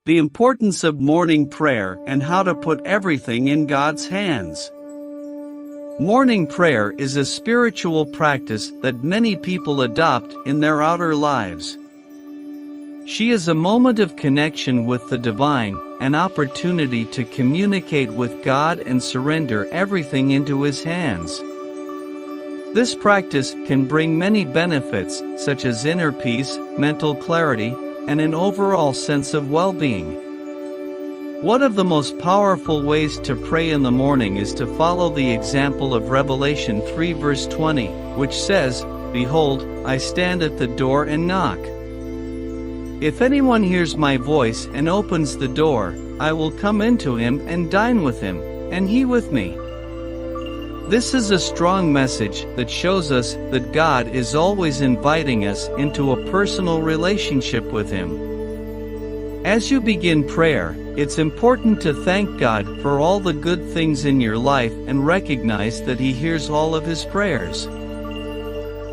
The importance of morning prayer and how to put everything in God's hands. Morning prayer is a spiritual practice that many people adopt in their outer lives. She is a moment of connection with the divine, an opportunity to communicate with God and surrender everything into His hands. This practice can bring many benefits, such as inner peace, mental clarity, and an overall sense of well-being. One of the most powerful ways to pray in the morning is to follow the example of Revelation 3 verse 20, which says, "Behold, I stand at the door and knock. If anyone hears my voice and opens the door, I will come into him and dine with him, and he with me." This is a strong message that shows us that God is always inviting us into a personal relationship with Him. As you begin prayer, it's important to thank God for all the good things in your life and recognize that He hears all of His prayers.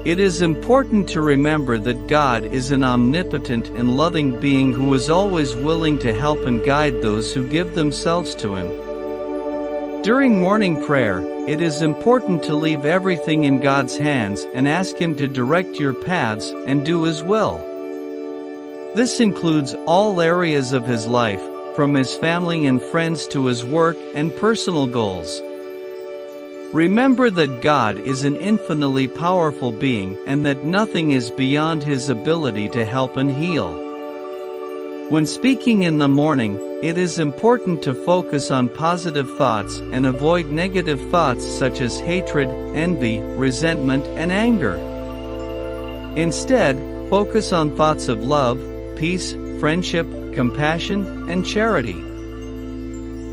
It is important to remember that God is an omnipotent and loving being who is always willing to help and guide those who give themselves to Him. During morning prayer, it is important to leave everything in God's hands and ask Him to direct your paths and do His will. This includes all areas of His life, from His family and friends to His work and personal goals. Remember that God is an infinitely powerful being and that nothing is beyond His ability to help and heal. When speaking in the morning, it is important to focus on positive thoughts and avoid negative thoughts such as hatred, envy, resentment, and anger. Instead, focus on thoughts of love, peace, friendship, compassion, and charity.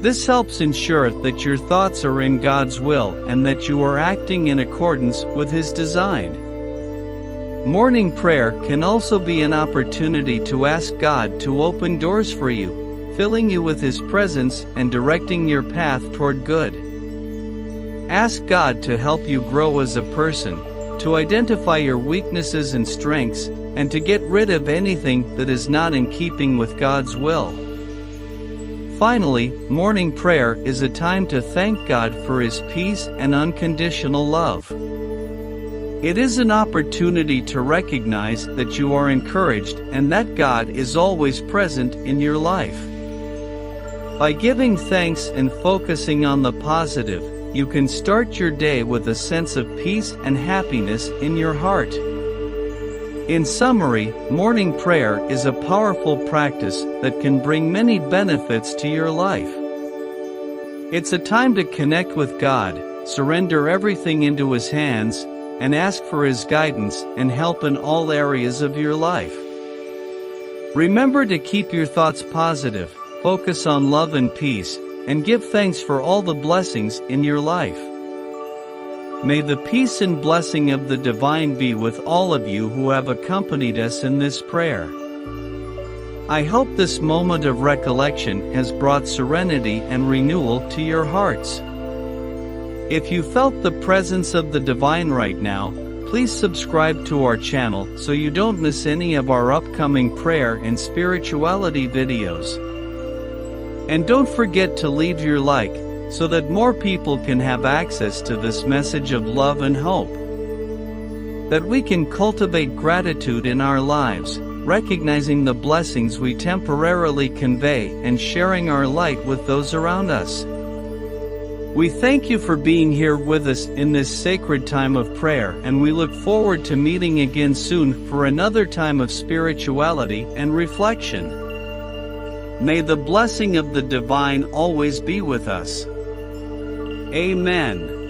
This helps ensure that your thoughts are in God's will and that you are acting in accordance with His design. Morning prayer can also be an opportunity to ask God to open doors for you, filling you with His presence and directing your path toward good. Ask God to help you grow as a person, to identify your weaknesses and strengths, and to get rid of anything that is not in keeping with God's will. Finally, morning prayer is a time to thank God for His peace and unconditional love. It is an opportunity to recognize that you are encouraged and that God is always present in your life. By giving thanks and focusing on the positive, you can start your day with a sense of peace and happiness in your heart. In summary, morning prayer is a powerful practice that can bring many benefits to your life. It's a time to connect with God, surrender everything into His hands, and ask for His guidance and help in all areas of your life. Remember to keep your thoughts positive, focus on love and peace, and give thanks for all the blessings in your life. May the peace and blessing of the divine be with all of you who have accompanied us in this prayer. I hope this moment of recollection has brought serenity and renewal to your hearts. If you felt the presence of the divine right now, please subscribe to our channel so you don't miss any of our upcoming prayer and spirituality videos. And don't forget to leave your like, so that more people can have access to this message of love and hope. That we can cultivate gratitude in our lives, recognizing the blessings we temporarily convey and sharing our light with those around us. We thank you for being here with us in this sacred time of prayer, and we look forward to meeting again soon for another time of spirituality and reflection. May the blessing of the divine always be with us. Amen.